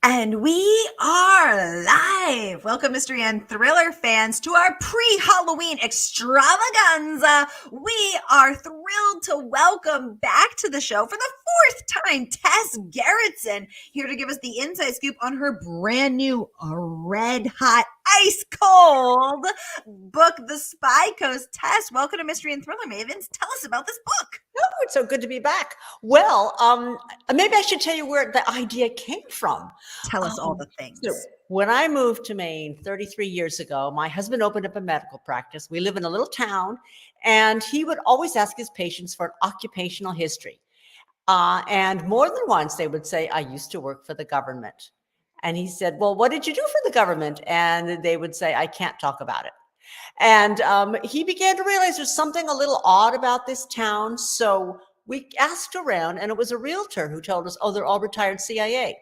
And we are live. Welcome, mystery and thriller fans, to our pre-Halloween extravaganza. We are thrilled to welcome back to the show for the fourth time Tess Gerritsen, here to give us the inside scoop on her brand new red hot ice cold book, The Spy Coast. Tess, welcome to Mystery and Thriller Mavens. Tell us about this book. Oh, it's so good to be back. Well, maybe I should tell you where the idea came from. Tell us all the things. So when I moved to Maine 33 years ago, my husband opened up a medical practice. We live in a little town, and he would always ask his patients for an occupational history. And more than once, they would say, I used to work for the government. And he said, well, what did you do for the government? And they would say, I can't talk about it. And he began to realize there's something a little odd about this town. So we asked around, and it was a realtor who told us, oh, they're all retired CIA.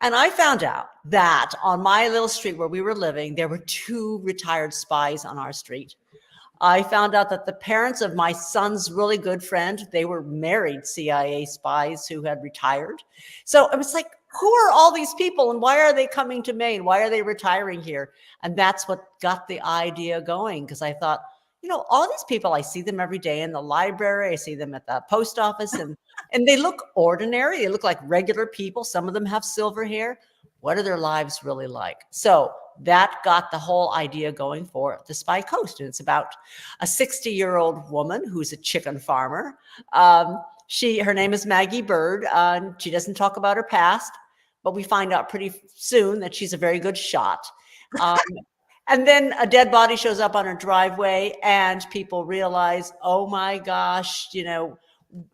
And I found out that on my little street where we were living, there were 2 retired spies on our street. I found out that the parents of my son's really good friend, they were married CIA spies who had retired. So I was like, who are all these people and why are they coming to Maine? Why are they retiring here? And that's what got the idea going, because I thought, all these people, I see them every day in the library. I see them at the post office, and they look ordinary. They look like regular people. Some of them have silver hair. What are their lives really like? So that got the whole idea going for The Spy Coast. And it's about a 60-year-old woman who's a chicken farmer. Her name is Maggie Bird. She doesn't talk about her past, but we find out pretty soon that she's a very good shot. And then a dead body shows up on her driveway, and people realize, oh my gosh,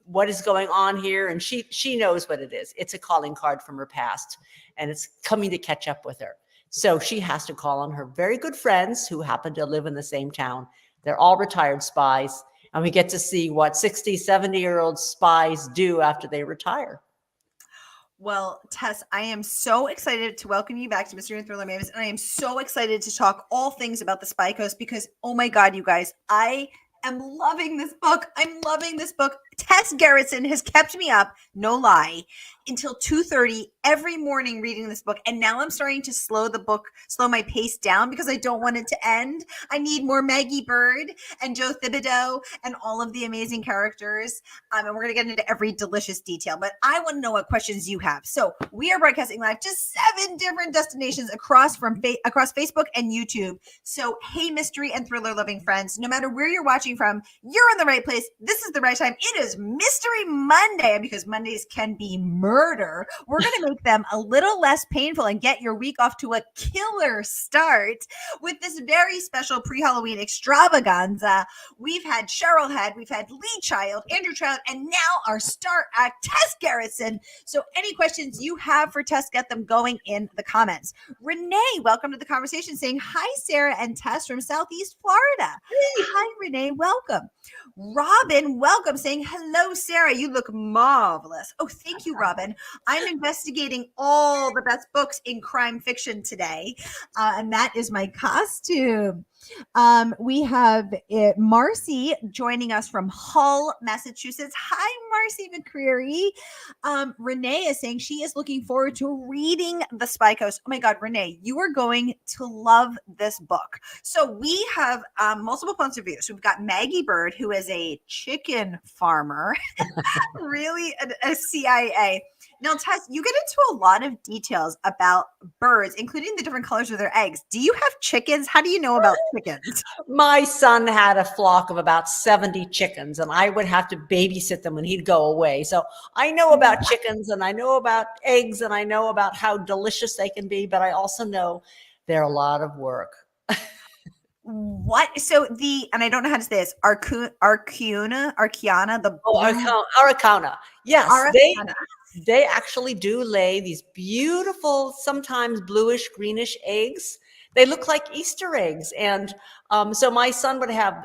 what is going on here? And she knows what it is. It's a calling card from her past, and it's coming to catch up with her. So she has to call on her very good friends who happen to live in the same town. They're all retired spies. And we get to see what 60, 70-year-old spies do after they retire. Well, Tess, I am so excited to welcome you back to Mystery and Thriller Mavens, and I am so excited to talk all things about The Spy Coast because, oh my God, you guys, I am loving this book. I'm loving this book. Tess Gerritsen has kept me up, no lie, until 2:30 every morning reading this book. And now I'm starting to slow my pace down because I don't want it to end. I need more Maggie Bird and Joe Thibodeau and all of the amazing characters. And we're going to get into every delicious detail. But I want to know what questions you have. So we are broadcasting live to 7 different destinations across Facebook and YouTube. So hey, mystery and thriller loving friends, no matter where you're watching from, you're in the right place. This is the right time. It is Mystery Monday, and because Mondays can be murder, we're going to make them a little less painful and get your week off to a killer start with this very special pre-Halloween extravaganza. We've had Cheryl Head, we've had Lee Child, Andrew Child, and now our star act, Tess Gerritsen. So any questions you have for Tess, get them going in the comments. Renee, welcome to the conversation, saying hi, Sarah and Tess from Southeast Florida. Hey. Hi, Renee, welcome. Robin, welcome, saying hello, Sarah. You look marvelous. Oh, thank you, Robin. I'm investigating all the best books in crime fiction today, and that is my costume. We have Marcy joining us from Hull, Massachusetts. Hi, Marcy McCreary. Renee is saying she is looking forward to reading The Spy Coast. Oh my God, Renee, you are going to love this book. So we have multiple points of view. So we've got Maggie Bird, who is a chicken farmer, really a CIA. Now, Tess, you get into a lot of details about birds, including the different colors of their eggs. Do you have chickens? How do you know about chickens? My son had a flock of about 70 chickens, and I would have to babysit them when he'd go away. So I know about chickens, and I know about eggs, and I know about how delicious they can be, but I also know they're a lot of work. What? So and I don't know how to say this, Arcana, Araucana. Yes, Araucana. They actually do lay these beautiful, sometimes bluish, greenish eggs. They look like Easter eggs. And so my son would have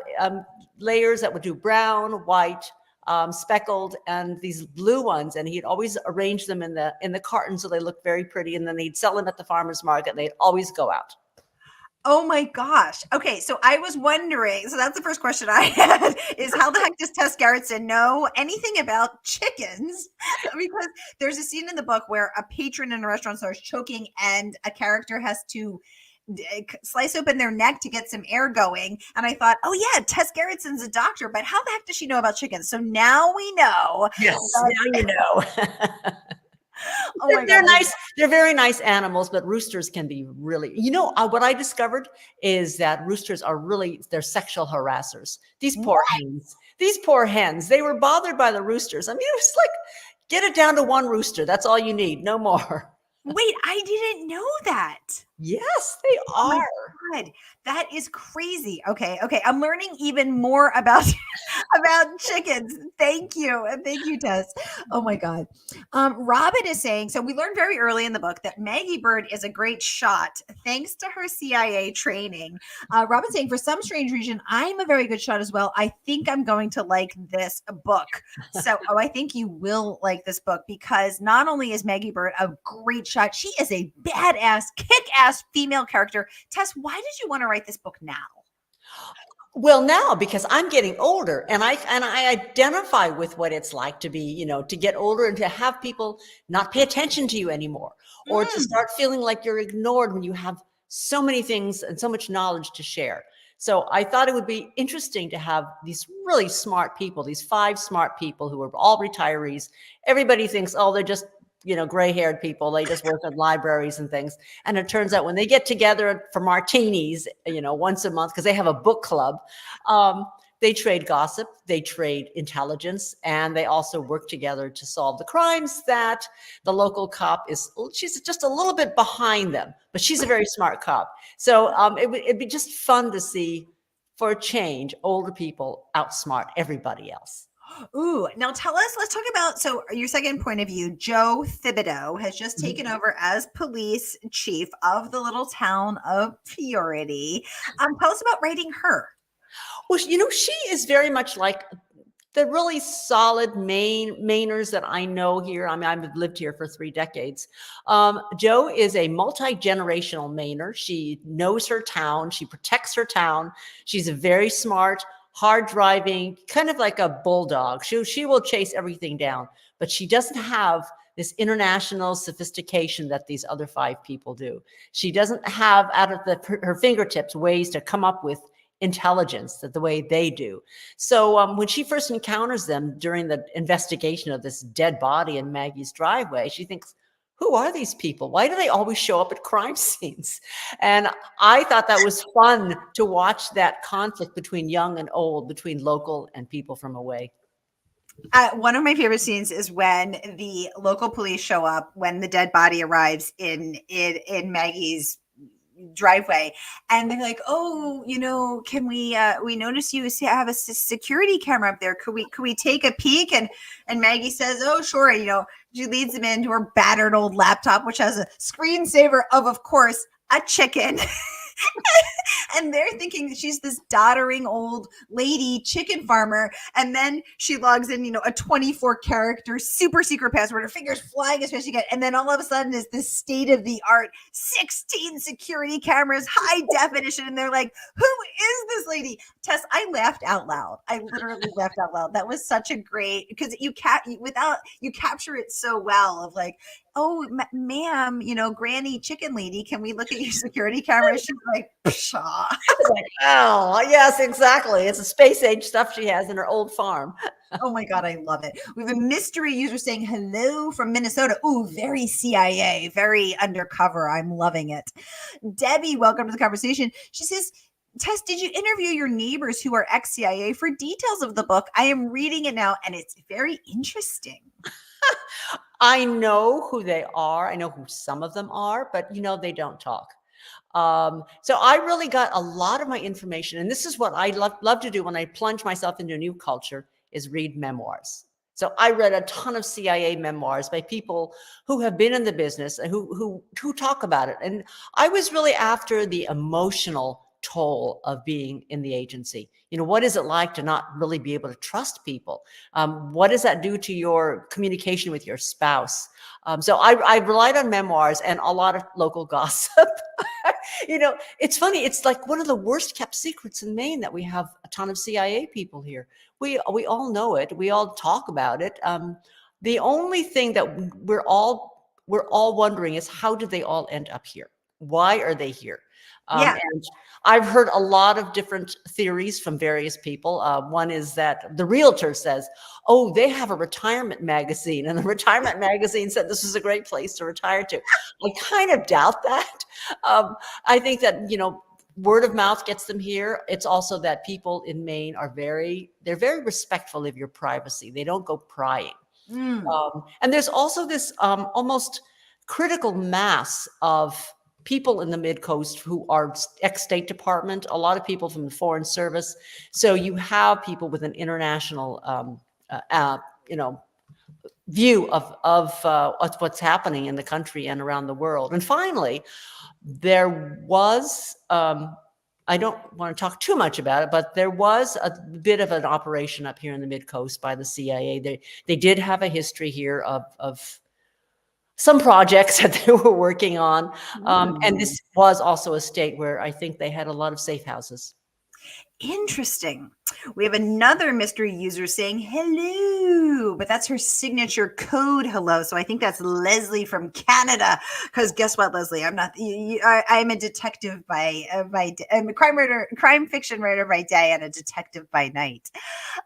layers that would do brown, white, speckled, and these blue ones. And he'd always arrange them in the carton so they look very pretty. And then he'd sell them at the farmer's market, and they'd always go out. Oh my gosh. Okay, so I was wondering, so that's the first question I had is how the heck does Tess Gerritsen know anything about chickens? Because there's a scene in the book where a patron in a restaurant starts choking and a character has to slice open their neck to get some air going. And I thought, oh yeah, Tess Gerritsen's a doctor, but how the heck does she know about chickens? So now we know. Yes, That, now you know. oh my They're God. nice. They're very nice animals, but roosters can be really, what I discovered is that roosters are really, they're sexual harassers. These poor hens, they were bothered by the roosters. I mean, it was like, get it down to one rooster. That's all you need. No more. Wait, I didn't know that. Yes, they Oh my are. God, that is crazy. Okay, okay. I'm learning even more about about chickens. Thank you. And thank you, Tess. Oh my God. Robin is saying, so we learned very early in the book that Maggie Bird is a great shot thanks to her CIA training. Robin saying, for some strange reason, I'm a very good shot as well. I think I'm going to like this book. So, I think you will like this book because not only is Maggie Bird a great shot, she is a badass, kick-ass female character. Tess, why did you want to write this book now? Well, now because I'm getting older and I identify with what it's like to be, to get older and to have people not pay attention to you anymore, or to Mm. start feeling like you're ignored when you have so many things and so much knowledge to share. So I thought it would be interesting to have these really smart people, these 5 smart people who are all retirees. Everybody thinks, oh, they're just, gray-haired people. They just work at libraries and things. And it turns out when they get together for martinis, once a month, because they have a book club, they trade gossip, they trade intelligence, and they also work together to solve the crimes that the local cop she's just a little bit behind them, but she's a very smart cop. So it'd be just fun to see, for a change, older people outsmart everybody else. Ooh, now let's talk about, so your second point of view. Joe Thibodeau has just Mhm. taken over as police chief of the little town of Purity. Tell us about writing her. Well, she is very much like the really solid Mainers that I know here. I mean, I've lived here for 3 decades. Jo is a multi-generational Mainer. She knows her town. She protects her town. She's a very smart, hard driving, kind of like a bulldog. She will chase everything down, but she doesn't have this international sophistication that these other 5 people do. She doesn't have out of her fingertips ways to come up with intelligence that the way they do. So when she first encounters them during the investigation of this dead body in Maggie's driveway, she thinks, who are these people? Why do they always show up at crime scenes? And I thought that was fun to watch that conflict between young and old, between local and people from away. One of my favorite scenes is when the local police show up when the dead body arrives in Maggie's driveway, and they're like, oh, can we notice you have a security camera up there, could we take a peek? And Maggie says, oh sure. She leads them into her battered old laptop, which has a screensaver of course, a chicken. And they're thinking that she's this doddering old lady chicken farmer. And then she logs in, a 24 character super secret password, her fingers flying as fast as she can. And then all of a sudden is this state of the art 16 security cameras, high definition. And they're like, who is this lady? Tess, I laughed out loud. I literally laughed out loud. That was such a great, because you capture it so well of like, oh, ma'am, Granny Chicken Lady, can we look at your security camera? She's like, pshaw. It's like, oh, yes, exactly. It's a space age stuff she has in her old farm. Oh my God, I love it. We have a mystery user saying hello from Minnesota. Ooh, very CIA, very undercover. I'm loving it. Debbie, welcome to the conversation. She says, Tess, did you interview your neighbors who are ex-CIA for details of the book? I am reading it now and it's very interesting. I know who they are. I know who some of them are, but they don't talk. So I really got a lot of my information, and this is what I love to do when I plunge myself into a new culture, is read memoirs. So I read a ton of CIA memoirs by people who have been in the business and who talk about it. And I was really after the emotional toll of being in the agency. What is it like to not really be able to trust people? What does that do to your communication with your spouse? So I relied on memoirs and a lot of local gossip. It's funny. It's like one of the worst kept secrets in Maine that we have a ton of CIA people here. We all know it. We all talk about it. The only thing that we're all wondering is, how did they all end up here? Why are they here? Yeah. And I've heard a lot of different theories from various people. One is that the realtor says, "Oh, they have a retirement magazine, and the retirement magazine said this is a great place to retire to." I kind of doubt that. I think that, word of mouth gets them here. It's also that people in Maine they're very respectful of your privacy. They don't go prying. Mm. And there's also this almost critical mass of people in the mid-coast who are ex-State Department, a lot of people from the Foreign Service. So you have people with an international, view of what's happening in the country and around the world. And finally, there was, I don't want to talk too much about it, but there was a bit of an operation up here in the mid-coast by the CIA. They did have a history here of some projects that they were working on. And this was also a state where I think they had a lot of safe houses. Interesting. We have another mystery user saying hello, but that's her signature code hello. So I think that's Leslie from Canada. Because guess what, Leslie? I'm not. I'm a detective I'm a crime fiction writer by day, and a detective by night.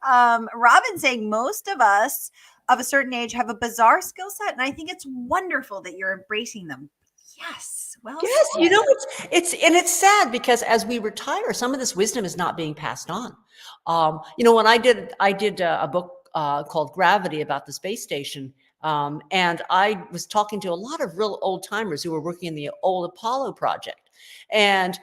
Robin saying most of us of a certain age have a bizarre skill set, and I think it's wonderful that you're embracing them. Yes. Well, Yes, said. it's sad because as we retire, some of this wisdom is not being passed on. When I did a book called Gravity about the space station, and I was talking to a lot of real old timers who were working in the old Apollo project, and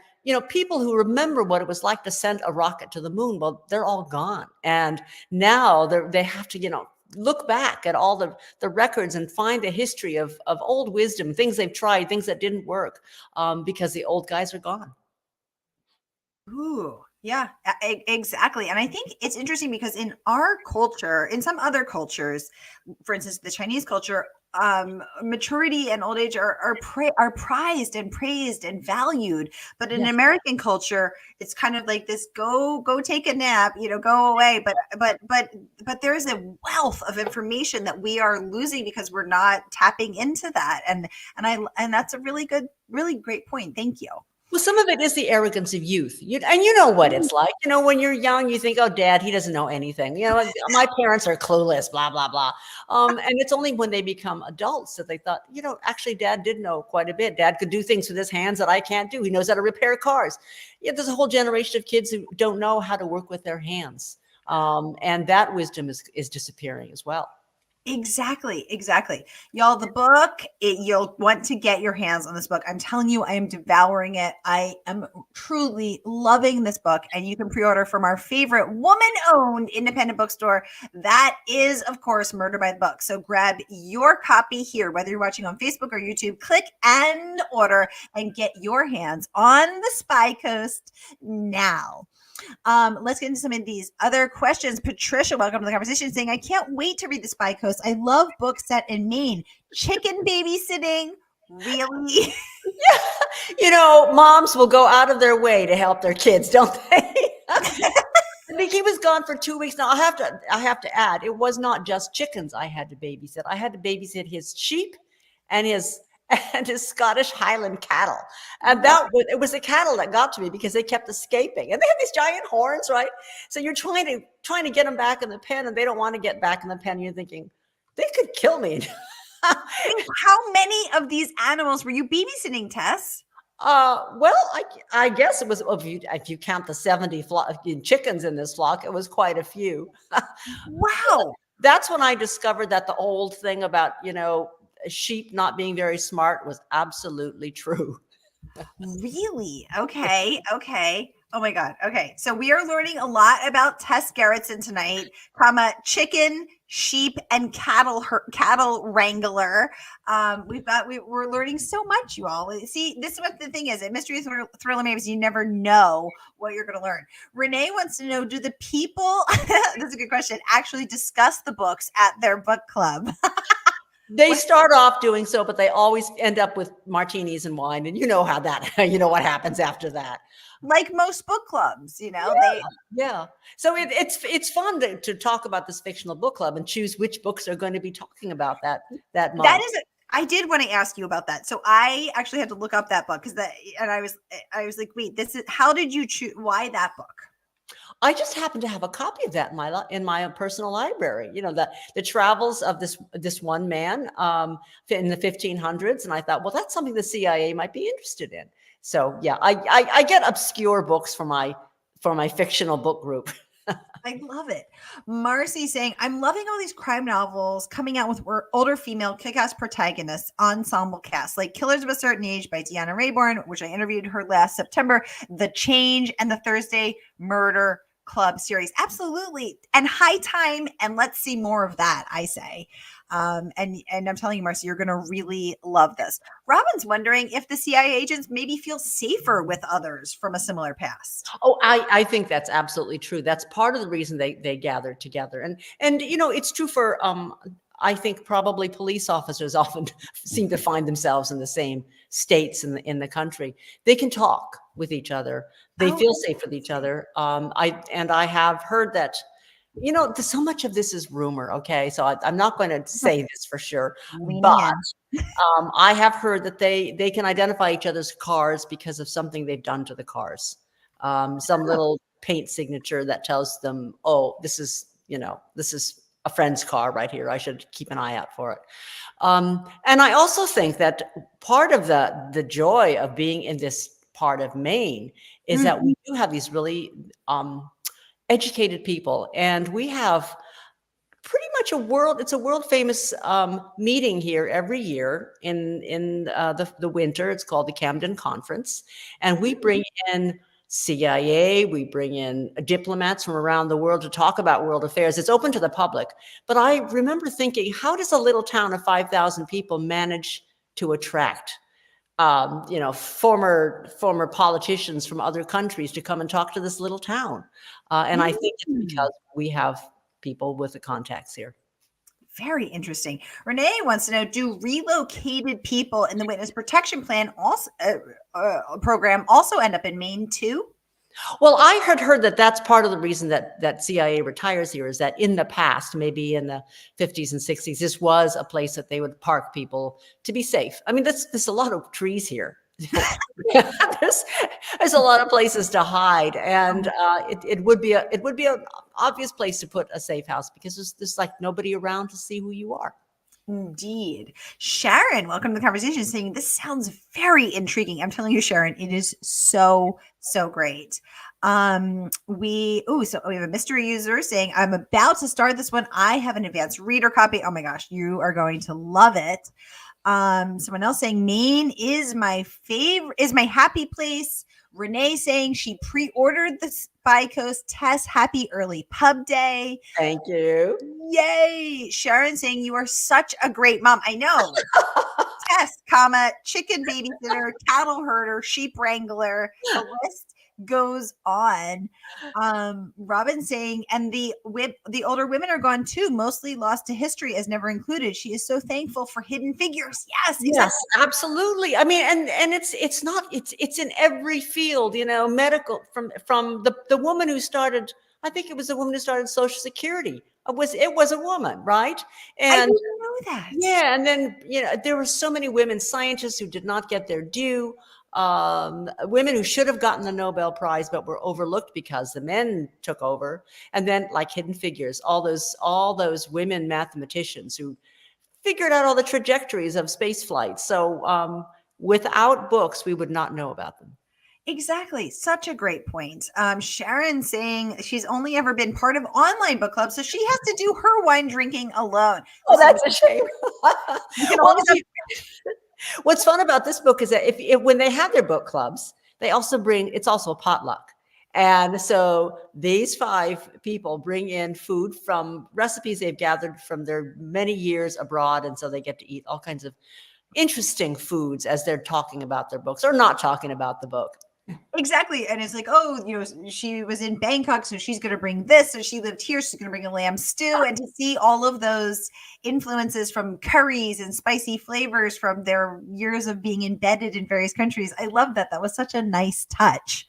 people who remember what it was like to send a rocket to the moon. Well, they're all gone, and now they have to look back at all the records and find a history of old wisdom, things they've tried, things that didn't work, because the old guys are gone. Ooh, yeah, exactly. And I think it's interesting because in our culture, in some other cultures, for instance, the Chinese culture, maturity and old age are prized and praised and valued. But in Yes. American culture, it's kind of like this: go take a nap, go away. But there is a wealth of information that we are losing because we're not tapping into that. And that's a really great point. Thank you. Well, some of it is the arrogance of youth. And you know what it's like. When you're young, you think, oh, Dad, he doesn't know anything. My parents are clueless, blah, blah, blah. And it's only when they become adults that they thought, actually, Dad did know quite a bit. Dad could do things with his hands that I can't do. He knows how to repair cars. Yeah, there's a whole generation of kids who don't know how to work with their hands. And that wisdom is disappearing as well. Exactly. Y'all, the book, you'll want to get your hands on this book. I'm telling you, I am devouring it. I am truly loving this book, and you can pre-order from our favorite woman-owned independent bookstore. That is, of course, Murder by the Book. So grab your copy here, whether you're watching on Facebook or YouTube, click and order and get your hands on the Spy Coast now. Let's get into some of these other questions. Patricia, welcome to the conversation, saying, I can't wait to read The Spy Coast. I love books set in Maine. Chicken babysitting, really? Moms will go out of their way to help their kids, don't they? I think he was gone for 2 weeks. Now I have to add, it was not just chickens I had to babysit. I had to babysit his sheep and his Scottish Highland cattle. And it was the cattle that got to me because they kept escaping. And they had these giant horns, right? So you're trying to get them back in the pen, and they don't want to get back in the pen. You're thinking, they could kill me. How many of these animals were you babysitting, Tess? Well, I guess it was, if you count the 70 chickens in this flock, it was quite a few. Wow. That's when I discovered that the old thing about, sheep not being very smart was absolutely true. Really? Okay. Oh my God. Okay. So we are learning a lot about Tess Gerritsen tonight, chicken, sheep, and cattle wrangler. We're learning so much, you all. See, this is what the thing is. At Mystery Thriller Maves, you never know what you're going to learn. Renee wants to know, do the people, that's a good question, actually discuss the books at their book club? They start off doing so, but they always end up with martinis and wine. And you know how that, you know what happens after that. Like most book clubs, you know, Yeah. So it's fun to talk about this fictional book club and choose which books are going to be talking about that month. that is I did want to ask you about that. So I actually had to look up that book and I was like, wait, how did you choose, why that book? I just happen to have a copy of that in my personal library. You know, the travels of this one man in the 1500s, and I thought, well, that's something the CIA might be interested in. So yeah, I get obscure books for my fictional book group. I love it. Marcy saying, I'm loving all these crime novels coming out with older female kick-ass protagonists, ensemble cast, like Killers of a Certain Age by Deanna Raybourn, which I interviewed her last September, The Change, and the Thursday Murder Club series. Absolutely. And high time. And let's see more of that, I say. And I'm telling you, Marcy, you're going to really love this. Robin's wondering if the CIA agents maybe feel safer with others from a similar past. Oh, I think that's absolutely true. That's part of the reason they gathered together. And you know, it's true for I think probably police officers often seem to find themselves in the same states in the country. They can talk with each other. They feel safe with each other. I have heard that, you know, so much of this is rumor. Okay, so I'm not going to say this for sure, but I have heard that they can identify each other's cars because of something they've done to the cars. Some little paint signature that tells them, oh, this is a friend's car right here. I should keep an eye out for it. And I also think that part of the joy of being in this part of Maine is that we do have these really educated people, and we have pretty much it's a world famous meeting here every year in the winter. It's called the Camden Conference, and we bring in CIA, we bring in diplomats from around the world to talk about world affairs. It's open to the public. But I remember thinking, how does a little town of 5,000 people manage to attract former politicians from other countries to come and talk to this little town? And I think it's because we have people with the contacts here. Very interesting. Renee wants to know, do relocated people in the witness protection plan program also end up in Maine too? Well, I had heard that that's part of the reason that CIA retires here, is that in the past, maybe in the 50s and 60s, this was a place that they would park people to be safe. I mean, there's a lot of trees here. There's a lot of places to hide, and it would be an obvious place to put a safe house, because there's like nobody around to see who you are. Indeed. Sharon, welcome to the conversation, saying this sounds very intriguing. I'm telling you, Sharon, it is so great. We have a mystery user saying, I'm about to start this one. I have an advanced reader copy. Oh my gosh, you are going to love it. Someone else saying Maine is my happy place. Renee saying she pre-ordered the Spy Coast. Tess, happy early pub day. Thank you. Yay. Sharon saying you are such a great mom. I know. Tess, chicken babysitter, cattle herder, sheep wrangler. The list goes on. Robin saying, and the older women are gone too, mostly lost to history as never included. She is so thankful for Hidden Figures. Yes, exactly. Yes, absolutely. I mean, and it's in every field, you know, medical, from the woman who started, I think it was the woman who started Social Security. It was a woman, right? And I didn't know that. Yeah, and then, you know, there were so many women scientists who did not get their due. Women who should have gotten the Nobel Prize but were overlooked because the men took over. And then, like Hidden Figures, all those women mathematicians who figured out all the trajectories of space flight. So without books, we would not know about them. Exactly. Such a great point. Sharon saying she's only ever been part of online book clubs, so she has to do her wine drinking alone. Oh, that's a shame. What's fun about this book is that if when they have their book clubs, they also it's also a potluck. And so these 5 people bring in food from recipes they've gathered from their many years abroad. And so they get to eat all kinds of interesting foods as they're talking about their books or not talking about the book. Exactly. And it's like, oh, she was in Bangkok, so she's going to bring this. So she lived here, she's going to bring a lamb stew. And to see all of those influences from curries and spicy flavors from their years of being embedded in various countries, I love that. That was such a nice touch.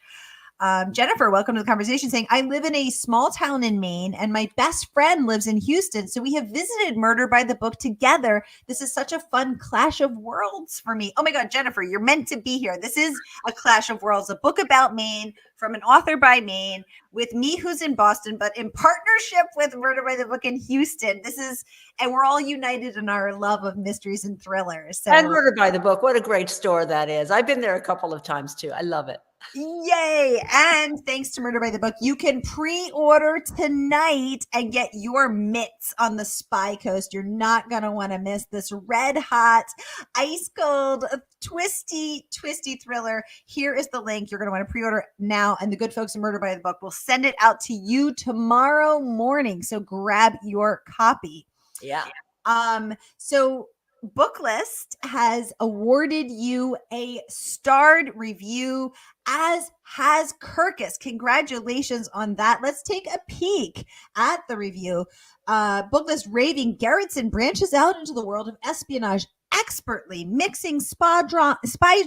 Jennifer, welcome to the conversation, saying, I live in a small town in Maine and my best friend lives in Houston. So we have visited Murder by the Book together. This is such a fun clash of worlds for me. Oh my God, Jennifer, you're meant to be here. This is a clash of worlds, a book about Maine from an author by Maine with me who's in Boston, but in partnership with Murder by the Book in Houston. And we're all united in our love of mysteries and thrillers. So, and Murder by the Book, what a great store that is. I've been there a couple of times too. I love it. Yay. And thanks to Murder by the Book, you can pre-order tonight and get your mitts on the Spy Coast. You're not going to want to miss this red hot, ice cold, twisty thriller. Here is the link. You're going to want to pre-order now. And the good folks at Murder by the Book will send it out to you tomorrow morning. So grab your copy. Yeah. So Booklist has awarded you a starred review, as has Kirkus. Congratulations on that. Let's take a peek at the review. Booklist raving Gerritsen branches out into the world of espionage, expertly mixing spy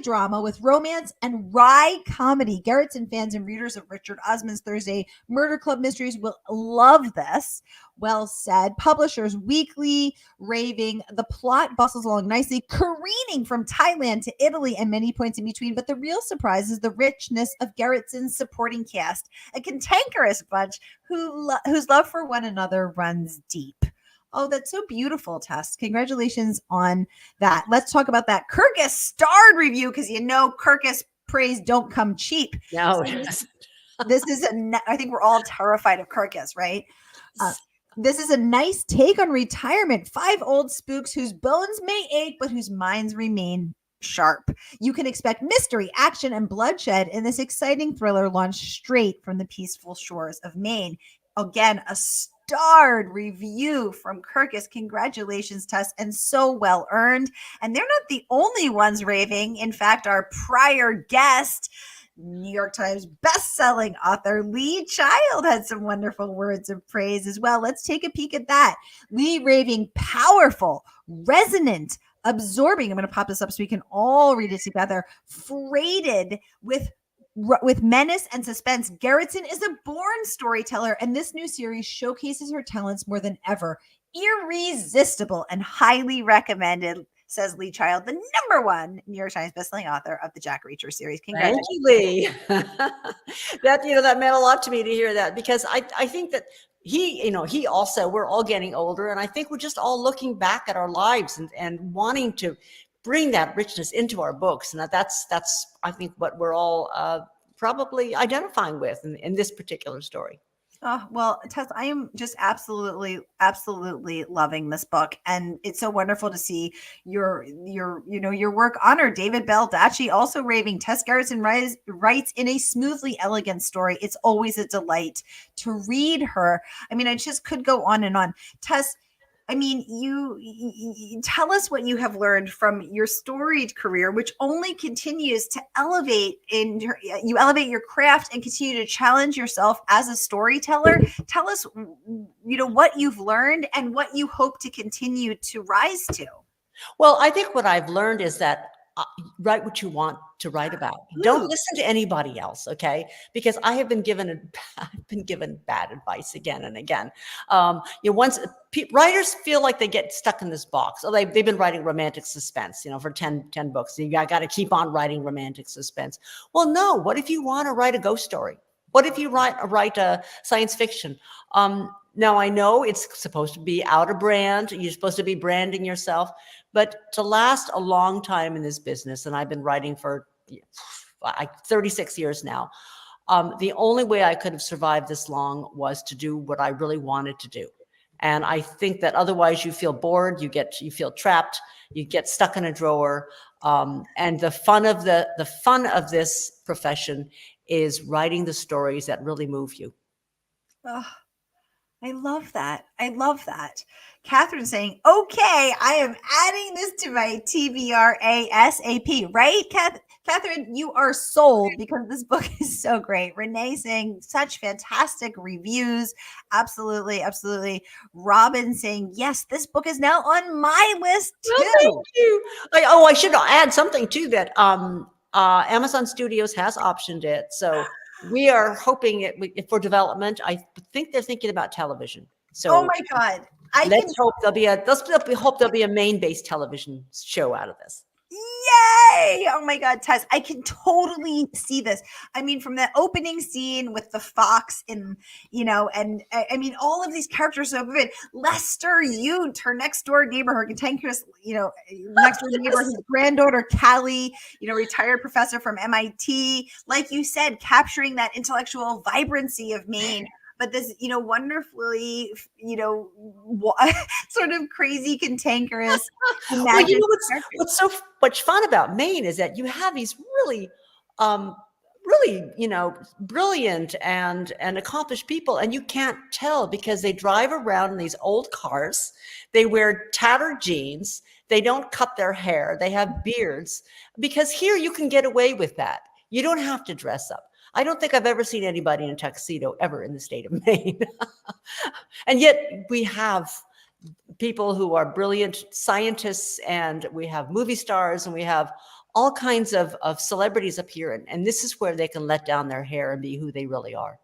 drama with romance and wry comedy. Gerritsen fans and readers of Richard Osman's Thursday Murder Club mysteries will love this. Well said. Publishers Weekly raving. The plot bustles along nicely, careening from Thailand to Italy and many points in between. But the real surprise is the richness of Gerritsen's supporting cast, a cantankerous bunch whose love for one another runs deep. Oh, that's so beautiful, Tess. Congratulations on that. Let's talk about that Kirkus starred review, because Kirkus praise don't come cheap. No. So this is I think we're all terrified of Kirkus, right? This is a nice take on retirement. 5 old spooks whose bones may ache, but whose minds remain sharp. You can expect mystery, action, and bloodshed in this exciting thriller launched straight from the peaceful shores of Maine. Again, a starred review from Kirkus. Congratulations, Tess, and so well earned. And they're not the only ones raving. In fact, our prior guest, New York Times bestselling author Lee Child, had some wonderful words of praise as well. Let's take a peek at that. Lee raving powerful, resonant, absorbing. I'm going to pop this up so we can all read it together. Freighted with menace and suspense, Gerritsen is a born storyteller, and this new series showcases her talents more than ever. Irresistible and highly recommended, says Lee Child, the #1 New York Times bestselling author of the Jack Reacher series. Thank you, Lee. that meant a lot to me to hear that, because I think that he also, we're all getting older, and I think we're just all looking back at our lives and wanting to bring that richness into our books. And that's I think what we're all probably identifying with in this particular story. Oh, well, Tess, I am just absolutely loving this book. And it's so wonderful to see your work honored. David Baldacci also raving. Tess Gerritsen writes in a smoothly elegant story. It's always a delight to read her. I mean, I just could go on and on. Tess, I mean, you tell us what you have learned from your storied career, which only continues to elevate you elevate your craft and continue to challenge yourself as a storyteller. Tell us, what you've learned and what you hope to continue to rise to. Well, I think what I've learned is that write what you want to write about. Don't listen to anybody else, okay? Because I have been given bad advice again and again. Once writers feel like they get stuck in this box. So they've been writing romantic suspense, for 10 books. You got to keep on writing romantic suspense. Well, no. What if you want to write a ghost story? What if you write a science fiction? Now, I know it's supposed to be out of brand. You're supposed to be branding yourself. But to last a long time in this business, and I've been writing for 36 years now, the only way I could have survived this long was to do what I really wanted to do. And I think that otherwise you feel bored, you feel trapped, you get stuck in a drawer. And the fun of this profession is writing the stories that really move you. Oh, I love that. Catherine saying, okay, I am adding this to my TBR ASAP, right, Kath? Catherine, you are sold because this book is so great. Renee saying such fantastic reviews. Absolutely, absolutely. Robin saying, yes, this book is now on my list Well, thank too. you. I should add something too that Amazon Studios has optioned it, so we are hoping for development. I think they're thinking about television. Oh So my God. I can let's hope there'll be a Maine-based television show out of this. Yay! Oh my God, Tess, I can totally see this. I mean, from the opening scene with the fox and, and I mean, all of these characters are so vivid. Lester Yount, her next door neighbor, her cantankerous, next door neighbor, his granddaughter, Callie, retired professor from MIT. Like you said, capturing that intellectual vibrancy of Maine. But this, wonderfully, sort of crazy, cantankerous, Well, what's so much fun about Maine is that you have these really, brilliant and accomplished people, and you can't tell because they drive around in these old cars, they wear tattered jeans, they don't cut their hair, they have beards. Because here you can get away with that. You don't have to dress up. I don't think I've ever seen anybody in a tuxedo ever in the state of Maine. And yet we have people who are brilliant scientists, and we have movie stars, and we have all kinds of celebrities up here. And this is where they can let down their hair and be who they really are.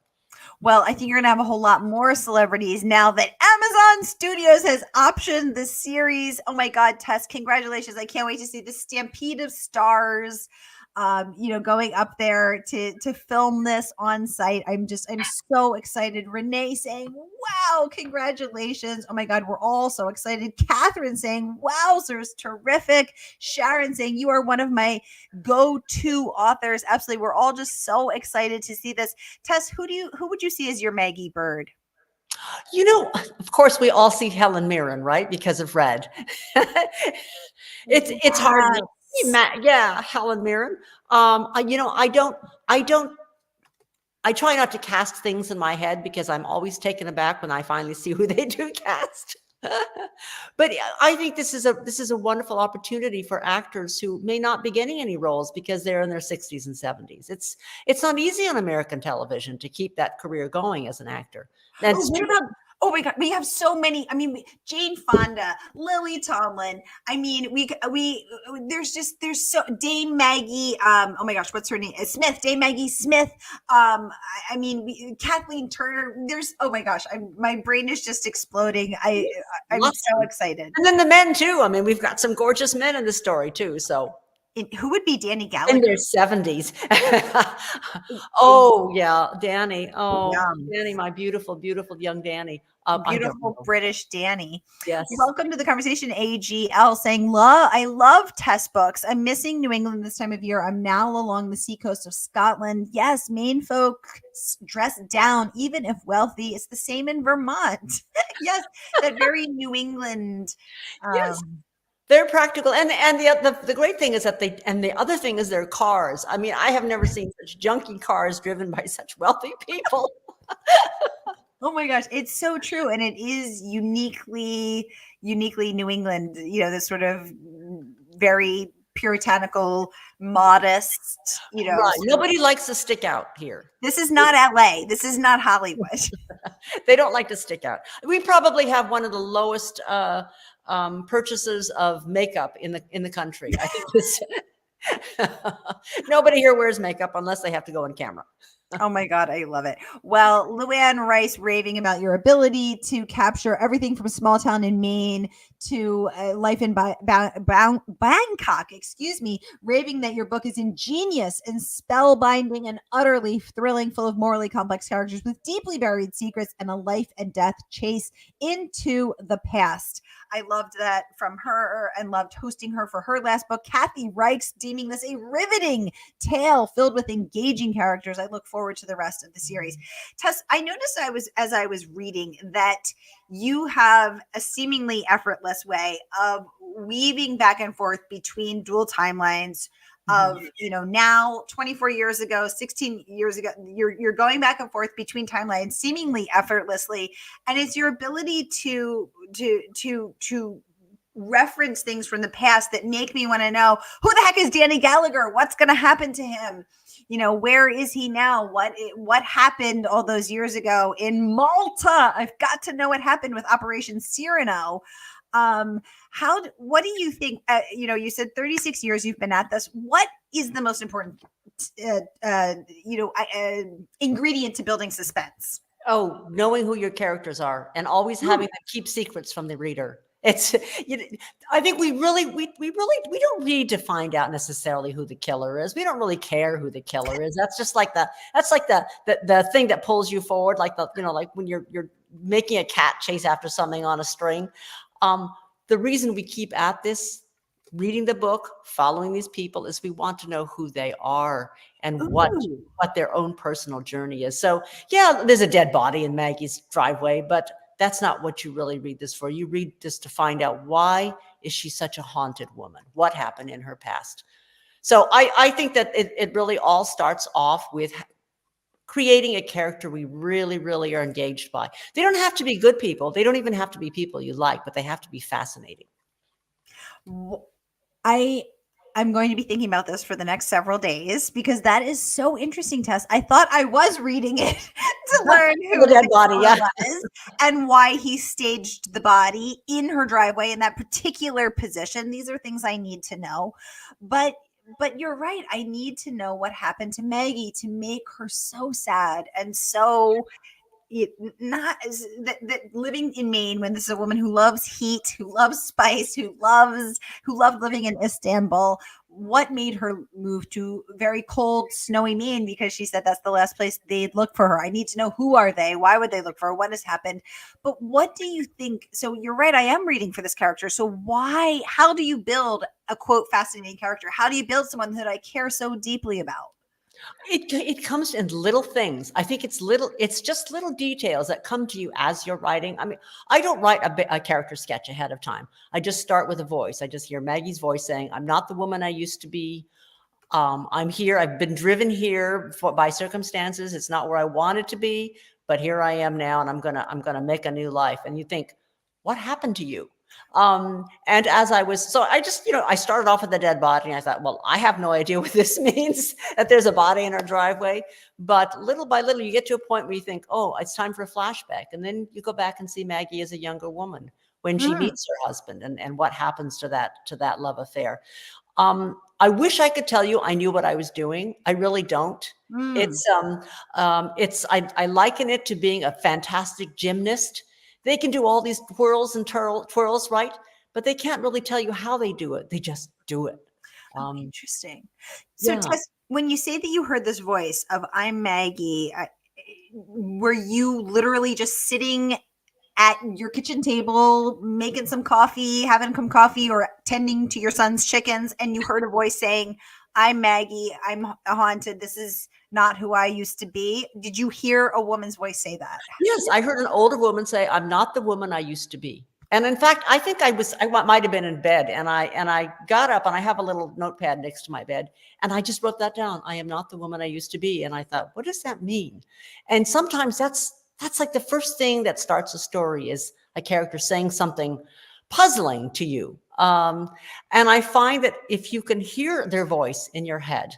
Well, I think you're going to have a whole lot more celebrities now that Amazon Studios has optioned the series. Oh my God, Tess, congratulations. I can't wait to see the stampede of stars, going up there to film this on site. I'm so excited. Renee saying, wow, congratulations. Oh my God, we're all so excited. Catherine saying, wowzers, terrific. Sharon saying, you are one of my go-to authors. Absolutely. We're all just so excited to see this. Tess, who would you see as your Maggie Bird? Of course, we all see Helen Mirren, right? Because of Red. It's hard. Yeah, Helen Mirren. I try not to cast things in my head because I'm always taken aback when I finally see who they do cast. But I think this is a wonderful opportunity for actors who may not be getting any roles because they're in their 60s and 70s. It's not easy on American television to keep that career going as an actor. Oh my God, we have so many. I mean, Jane Fonda, Lily Tomlin. I mean, there's so Dame Maggie. Oh my gosh, what's her name? Smith, Dame Maggie Smith. I mean, Kathleen Turner. Oh my gosh, my brain is just exploding. I'm so excited. And then the men too. I mean, we've got some gorgeous men in the story too. So. Who would be Danny Gallagher? In their 70s. Oh, yeah, Danny. Oh, yeah. Danny, my beautiful, beautiful young Danny. Beautiful British Danny. Yes. Welcome to the conversation, AGL, saying, I love Tess books. I'm missing New England this time of year. I'm now along the seacoast of Scotland. Yes, Maine folk dress down, even if wealthy. It's the same in Vermont. Yes, that very New England. Yes. They're practical, and the great thing is that the other thing is their cars. I mean, I have never seen such junky cars driven by such wealthy people. Oh my gosh, it's so true, and it is uniquely New England. This sort of very puritanical, modest. Right. Nobody likes to stick out here. This is not LA. This is not Hollywood. They don't like to stick out. We probably have one of the lowest purchases of makeup in the country. I think nobody here wears makeup unless they have to go on camera. Oh my God, I love it. Well, Luann Rice raving about your ability to capture everything from small town in Maine to life in Bangkok, raving that your book is ingenious and spellbinding and utterly thrilling, full of morally complex characters with deeply buried secrets and a life and death chase into the past. I loved that from her and loved hosting her for her last book. Kathy Reichs deeming this a riveting tale filled with engaging characters. I look forward to the rest of the series. Tess, I noticed as I was reading that you have a seemingly effortless way of weaving back and forth between dual timelines of, now 24 years ago, 16 years ago, you're going back and forth between timelines seemingly effortlessly. And it's your ability to reference things from the past that make me want to know, who the heck is Danny Gallagher? What's going to happen to him? You know, where is he now? What happened all those years ago in Malta? I've got to know what happened with Operation Cyrano. What do you think? You know, you said 36 years you've been at this. What is the most important, ingredient to building suspense? Oh, knowing who your characters are and always having them keep secrets from the reader. It's, I think we don't need to find out necessarily who the killer is. We don't really care who the killer is. That's just like the thing that pulls you forward, like like when you're making a cat chase after something on a string. The reason we keep at this, reading the book, following these people, is we want to know who they are and what their own personal journey is. So yeah, there's a dead body in Maggie's driveway, but that's not what you really read this for. You read this to find out, why is she such a haunted woman? What happened in her past? So I think that it really all starts off with creating a character we really, really are engaged by. They don't have to be good people. They don't even have to be people you like, but they have to be fascinating. I'm going to be thinking about this for the next several days, because that is so interesting, Tess. I thought I was reading it to learn who the dead body was and why he staged the body in her driveway in that particular position. These are things I need to know. But you're right. I need to know what happened to Maggie to make her so sad and so that living in Maine, when this is a woman who loves heat, who loves spice, who loved living in Istanbul, what made her move to very cold, snowy Maine? Because she said that's the last place they'd look for her. I need to know, who are they? Why would they look for her? What has happened? But what do you think? So you're right. I am reading for this character. So how do you build a, quote, fascinating character? How do you build someone that I care so deeply about? It comes in little things. I think it's just little details that come to you as you're writing. I mean, I don't write a character sketch ahead of time. I just start with a voice. I just hear Maggie's voice saying, I'm not the woman I used to be. I'm here. I've been driven here by circumstances. It's not where I wanted to be, but here I am now, and I'm gonna make a new life. And you think, what happened to you? And as I started off with a dead body, and I thought, well, I have no idea what this means, that there's a body in our driveway. But little by little, you get to a point where you think, oh, it's time for a flashback. And then you go back and see Maggie as a younger woman when she meets her husband, and what happens to that love affair. I wish I could tell you I knew what I was doing. I really don't. I liken it to being a fantastic gymnast. They can do all these twirls and twirls, right? But they can't really tell you how they do it. They just do it. Interesting. So Tess, when you say that you heard this voice of I'm Maggie, were you literally just sitting at your kitchen table, making some coffee, having some coffee, or tending to your son's chickens, and you heard a voice saying, I'm Maggie, I'm haunted, this is not who I used to be? Did you hear a woman's voice say that? Yes, I heard an older woman say, I'm not the woman I used to be. And in fact, I think I might have been in bed, and I got up, and I have a little notepad next to my bed, and I just wrote that down. I am not the woman I used to be. And I thought, what does that mean? And sometimes that's like the first thing that starts a story, is a character saying something puzzling to you. And I find that if you can hear their voice in your head,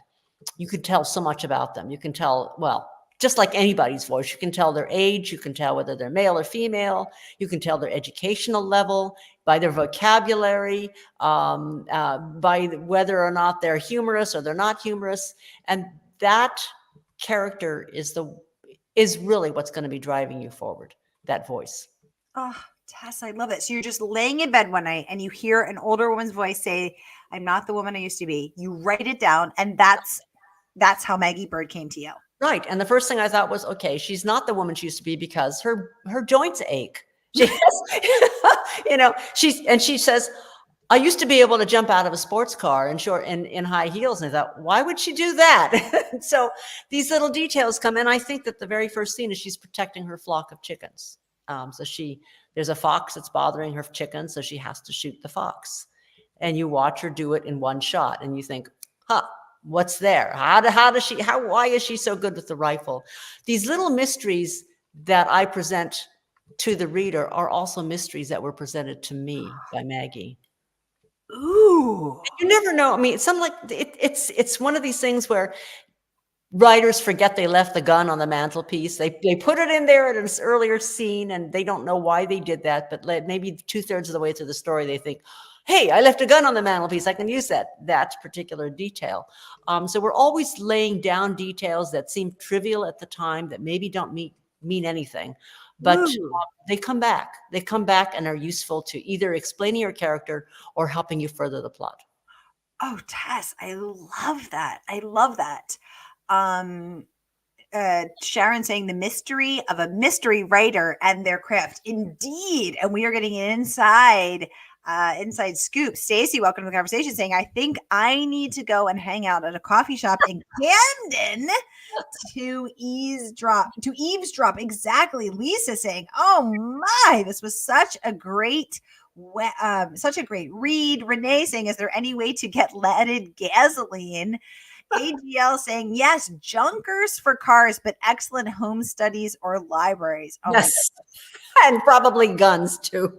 you can tell so much about them. You can tell, well, just like anybody's voice, you can tell their age, you can tell whether they're male or female, you can tell their educational level by their vocabulary, by whether or not they're humorous or they're not humorous. And that character is really what's going to be driving you forward, that voice. Oh, Tess, I love it. So you're just laying in bed one night and you hear an older woman's voice say, I'm not the woman I used to be. You write it down, and that's how Maggie Bird came to you. Right. And the first thing I thought was, okay, she's not the woman she used to be because her joints ache. She has, she says, I used to be able to jump out of a sports car in high heels. And I thought, why would she do that? So these little details come in. I think that the very first scene is she's protecting her flock of chickens. There's a fox that's bothering her chickens, so she has to shoot the fox. And you watch her do it in one shot, and you think, what's there? Why is she so good with the rifle? These little mysteries that I present to the reader are also mysteries that were presented to me by Maggie. Ooh. You never know. I mean, it's one of these things where writers forget they left the gun on the mantelpiece. They put it in there at an earlier scene, and they don't know why they did that. But maybe 2/3 of the way through the story, they think, "Hey, I left a gun on the mantelpiece. I can use that particular detail." So we're always laying down details that seem trivial at the time, that maybe don't mean anything, but Ooh. they come back. They come back and are useful to either explaining your character or helping you further the plot. Oh, Tess, I love that. I love that. Um, Sharon saying the mystery of a mystery writer and their craft. Indeed. And we are getting an inside scoop. Stacy, welcome to the conversation, saying, I think I need to go and hang out at a coffee shop in Camden to eavesdrop. Exactly. Lisa saying, oh my, this was such a great read. Renee saying, is there any way to get leaded gasoline? AGL saying, yes, junkers for cars, but excellent home studies or libraries. Oh, Yes. And probably guns too.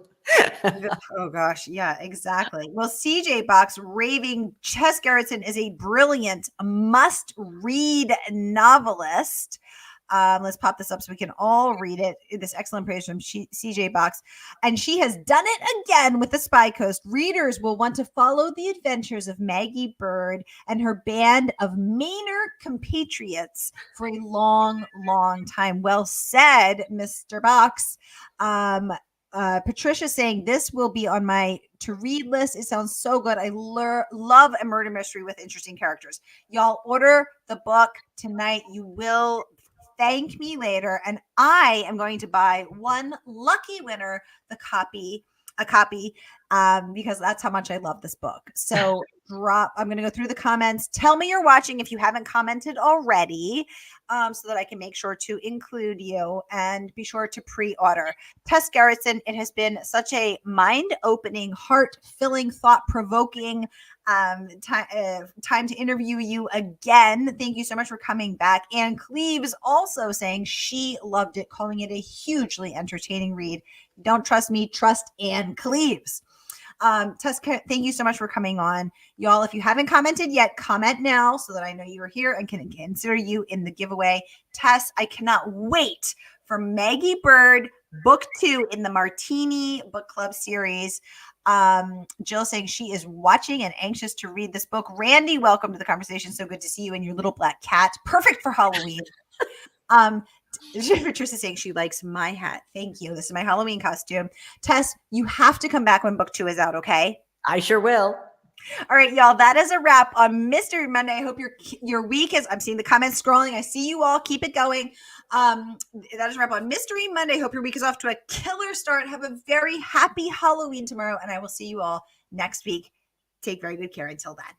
oh gosh, yeah, exactly. Well, CJ Box raving Tess Gerritsen is a brilliant must-read novelist. Let's pop this up so we can all read it. This excellent praise from CJ Box. And she has done it again with the Spy Coast. Readers will want to follow the adventures of Maggie Bird and her band of Mainer compatriots for a long, long time. Well said, Mr. Box. Patricia saying this will be on my to read list. It sounds so good. I love a murder mystery with interesting characters. Y'all order the book tonight. You will thank me later, and I am going to buy one lucky winner a copy because that's how much I love this book. So I'm going to go through the comments. Tell me you're watching if you haven't commented already, so that I can make sure to include you, and be sure to pre-order. Tess Gerritsen, it has been such a mind-opening, heart-filling, thought-provoking time to interview you again. Thank you so much for coming back. Anne Cleves also saying she loved it, calling it a hugely entertaining read. Don't trust me, trust Anne Cleves. Tess, thank you so much for coming on. Y'all, if you haven't commented yet, comment now so that I know you are here and can consider you in the giveaway. Tess, I cannot wait for Maggie Bird book 2 in the Martini Book Club series. Jill saying she is watching and anxious to read this book. Randy, welcome to the conversation. So good to see you and your little black cat. Perfect for Halloween. Patricia saying she likes my hat. Thank you. This is my Halloween costume. Tess, you have to come back when book 2 is out, okay? I sure will. All right, y'all, that is a wrap on Mystery Monday. I hope your week is, I'm seeing the comments scrolling. I see you all. Keep it going. That is a wrap on Mystery Monday. Hope your week is off to a killer start. Have a very happy Halloween tomorrow, and I will see you all next week. Take very good care until then.